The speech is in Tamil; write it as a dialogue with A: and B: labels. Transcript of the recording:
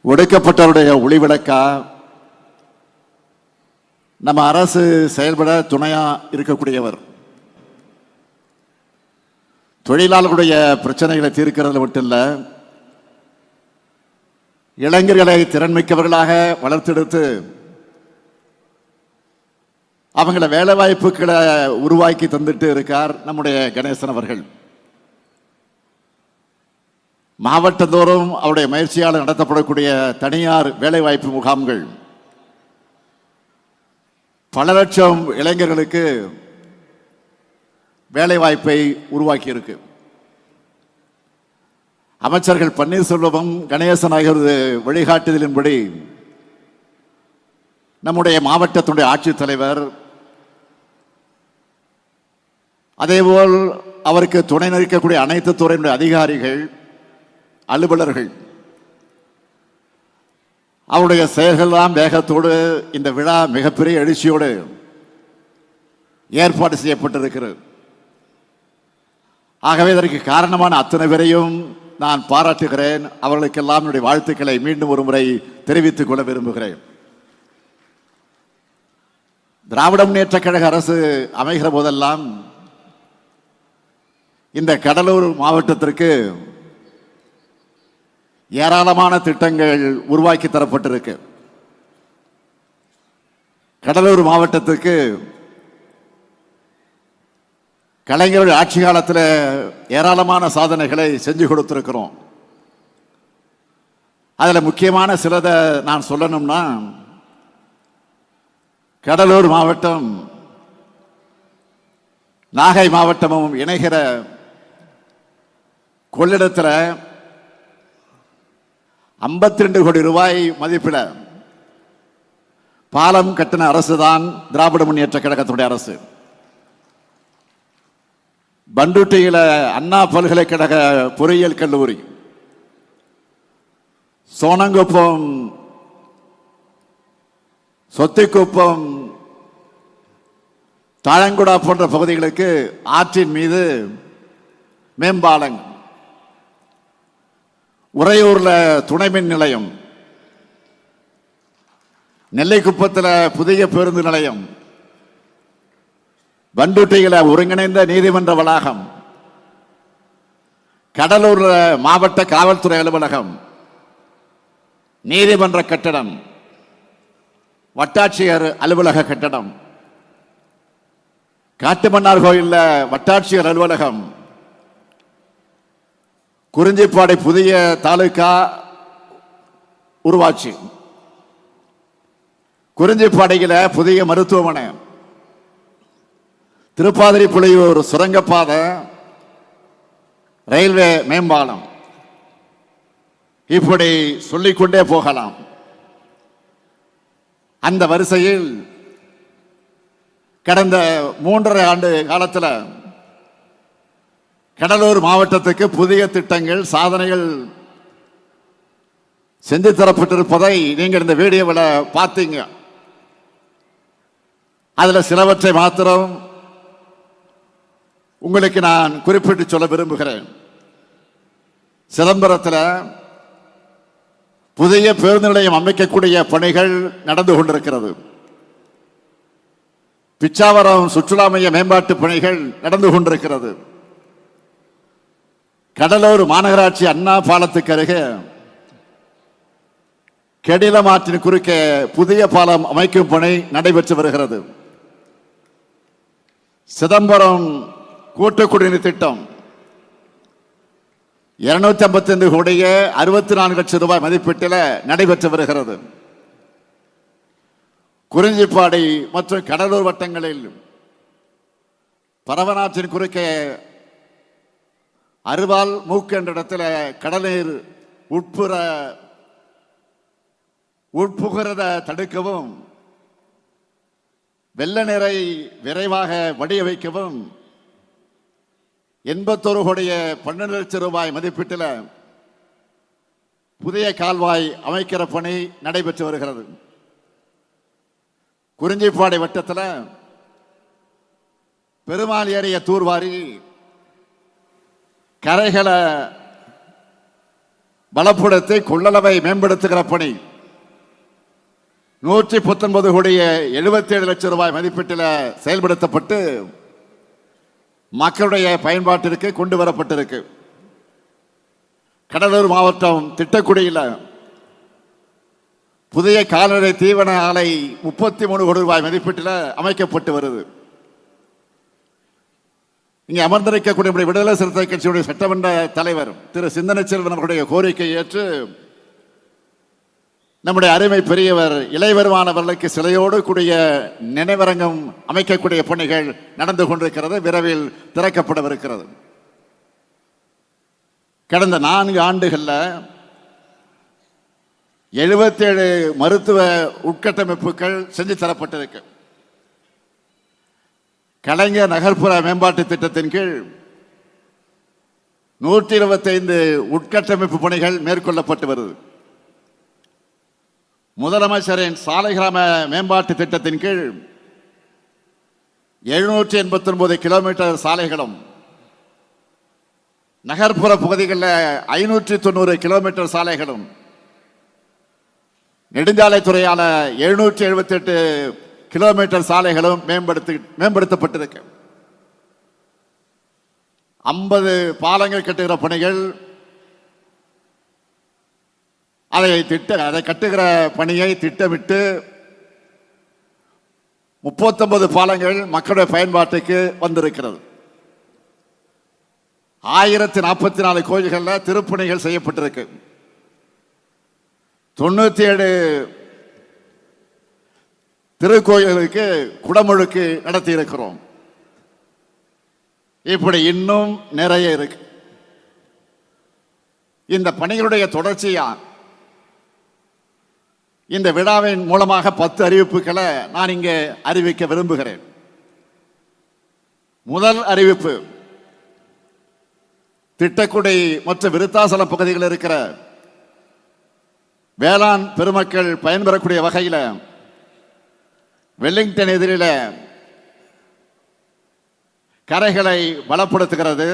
A: ஒடுக்கப்பட்டவருடைய ஒளிவிளக்கா நம்ம அரசு செயல்பட துணையா இருக்கக்கூடியவர். தொழிலாளர்களுடைய பிரச்சனைகளை தீர்க்கிறதுல மட்டும் இல்ல, இளைஞர்களை திறன்மிக்கவர்களாக வளர்த்தெடுத்து அவங்கள வேலை வாய்ப்புகளை உருவாக்கி தந்துட்டு இருக்கார் நம்முடைய கணேசன் அவர்கள். மாவட்டந்தோறும் அவருடைய முயற்சியால் நடத்தப்படக்கூடிய தனியார் வேலைவாய்ப்பு முகாம்கள் பல லட்சம் இளைஞர்களுக்கு வேலைவாய்ப்பை உருவாக்கி இருக்கு. அமைச்சர்கள் பன்னீர்செல்வமும் கணேசன் ஆகியோரது வழிகாட்டுதலின்படி நம்முடைய மாவட்டத்துடைய ஆட்சித்தலைவர், அதேபோல் அவருக்கு துணை நிற்கக்கூடிய அனைத்து துறையினுடைய அதிகாரிகள், அலுவலர்கள், அவருடைய செயல்கள்லாம் வேகத்தோடு இந்த விழா மிகப்பெரிய எழுச்சியோடு ஏற்பாடு செய்யப்பட்டிருக்கிறது. ஆகவே இதற்கு காரணமான அத்தனை பேரையும் நான் பாராட்டுகிறேன். அவர்களுக்கெல்லாம் என்னுடைய வாழ்த்துக்களை மீண்டும் ஒரு முறை தெரிவித்துக் கொள்ள விரும்புகிறேன். திராவிட முன்னேற்ற கழக அரசு அமைகிற போதெல்லாம் இந்த கடலூர் மாவட்டத்திற்கு ஏராளமான திட்டங்கள் உருவாக்கி தரப்பட்டிருக்கு. கடலூர் மாவட்டத்துக்கு கலைஞருடைய ஆட்சி காலத்தில் ஏராளமான சாதனைகளை செஞ்சு கொடுத்திருக்கிறோம். அதில் முக்கியமான சிலதை நான் சொல்லணும்னா, கடலூர் மாவட்டம் நாகை மாவட்டமும் இணைகிற கொள்ளிடத்தில் 52 கோடி ரூபாய் மதிப்பில் பாலம் கட்டின அரசு தான் திராவிட முன்னேற்ற கழகத்துடைய அரசு. பண்டுட்டியில அண்ணா பல்கலைக்கழக பொறியியல் கல்லூரி, சோனங்குப்பம், சொத்திக்குப்பம், தாழங்குடா போன்ற பகுதிகளுக்கு ஆற்றின் மீது மேம்பாலங்கள், உறையூர்ல துணை மின் நிலையம், நெல்லைக்குப்பத்தில் புதிய பேருந்து நிலையம், பண்டுட்டியில ஒருங்கிணைந்த நீதிமன்ற வளாகம், கடலூர் மாவட்ட காவல்துறை அலுவலகம், நீதிமன்ற கட்டடம், வட்டாட்சியர் அலுவலக கட்டடம், காட்டுமன்னார் கோயில்ல வட்டாட்சியர் அலுவலகம், குறிஞ்சிப்பாடி புதிய தாலுகா உருவாச்சு, குறிஞ்சிப்பாடியில புதிய மருத்துவமனை, திருப்பாதிரி புலியூர் சுரங்கப்பாதை, ரயில்வே மேம்பாலம், இப்படி சொல்லிக்கொண்டே போகலாம். அந்த வரிசையில் கடந்த 3.5 ஆண்டு காலத்தில் கடலூர் மாவட்டத்துக்கு புதிய திட்டங்கள், சாதனைகள் செஞ்சு தரப்பட்டிருப்பதை நீங்கள் இந்த வீடியோவில் பார்த்தீங்க. அதில் சிலவற்றை மாத்திரம் உங்களுக்கு நான் குறிப்பிட்டு சொல்ல விரும்புகிறேன். சிதம்பரத்தில் புதிய பேருந்து நிலையம் அமைக்கக்கூடிய பணிகள் நடந்து கொண்டிருக்கிறது. பிச்சாவரம் சுற்றுலா மைய மேம்பாட்டு பணிகள் நடந்து கொண்டிருக்கிறது. கடலூர் மாநகராட்சி அண்ணா பாலத்துக்கு அருகே கெடிலம் ஆற்றின் குறுக்கே புதிய பாலம் அமைக்கும் பணி நடைபெற்று வருகிறது. சிதம்பரம் கூட்டு குடிநீர் திட்டம் 255 கோடியே 64 லட்சம் ரூபாய் மதிப்பீட்டில் நடைபெற்று வருகிறது. குறிஞ்சிப்பாடி மற்றும் கடலூர் வட்டங்களில் பரவனாற்றின் குறுக்கே அருவால் மூக்கு என்ற இடத்துல கடல்நீர் உட்புகிறத தடுக்கவும், வெள்ள நீரை விரைவாக வடிய வைக்கவும் 81 கோடியே 12 லட்சம் ரூபாய் மதிப்பீட்டில் புதிய கால்வாய் அமைக்கிற பணி நடைபெற்று வருகிறது. குறிஞ்சிப்பாடி வட்டத்தில் பெருமாள் ஏரிய தூர்வாரி கரைகளை பலப்படுத்தி கொள்ளளவை மேம்படுத்துகிற பணி 119 கோடியே 77 லட்சம் ரூபாய் மதிப்பீட்டில் செயல்படுத்தப்பட்டு மக்களுடைய பயன்பாட்டிற்கு கொண்டு வரப்பட்டிருக்கு. கடலூர் மாவட்டம் திட்டக்குடியில் புதிய கால்நடை தீவன ஆலை 33 கோடி ரூபாய் மதிப்பீட்டில் அமைக்கப்பட்டு வருது. இங்கே அமர்ந்திருக்கக்கூடிய விடுதலை சிறுத்தை கட்சியுடைய சட்டமன்ற தலைவர் திரு சிந்தனை செல்வன் அவருடைய கோரிக்கையை ஏற்று நம்முடைய அருமை பெரியவர் இளையவருமானவர்களுக்கு சிலையோடு கூடிய நினைவரங்கம் அமைக்கக்கூடிய பணிகள் நடந்து கொண்டிருக்கிறது. விரைவில் திறக்கப்படவிருக்கிறது. கடந்த 4 ஆண்டுகளில் 77 மருத்துவ உட்கட்டமைப்புகள் செஞ்சு தரப்பட்டிருக்கு. கலைஞர் நகர்ப்புற மேம்பாட்டு திட்டத்தின் கீழ் 125 உட்கட்டமைப்பு பணிகள் மேற்கொள்ளப்பட்டு வருது. முதலமைச்சரின் சாலை கிராம மேம்பாட்டு திட்டத்தின் கீழ் 789 கிலோமீட்டர் சாலைகளும், நகர்ப்புற பகுதிகளில் 590 கிலோமீட்டர் சாலைகளும், நெடுஞ்சாலைத்துறையால 778 கிலோமீட்டர் சாலைகளும் மேம்படுத்தப்பட்டிருக்கு. 50 பாலங்கள் கட்டுகிற பணிகள், அதை கட்டுகிற பணியை திட்டமிட்டு 39 பாலங்கள் மக்களுடைய பயன்பாட்டுக்கு வந்திருக்கிறது. 1044 கோயில்களில் திருப்பணிகள் செய்யப்பட்டிருக்கு. 97 திருக்கோயிலுக்கு குடமுழுக்கு நடத்தி இருக்கிறோம். இப்படி இன்னும் நிறைய இருக்கு. இந்த பணிகளுடைய தொடர்ச்சியா இந்த விழாவின் மூலமாக 10 அறிவிப்புகளை நான் இங்கே அறிவிக்க விரும்புகிறேன். முதல் அறிவிப்பு, திட்டக்குடி மற்றும் விருத்தாசலம் பகுதிகளில் இருக்கிற வேளாண் பெருமக்கள் பயன்பெறக்கூடிய வகையில் வெல்லிங்டன் எதிரில கரைகளை பலப்படுத்துகிறது.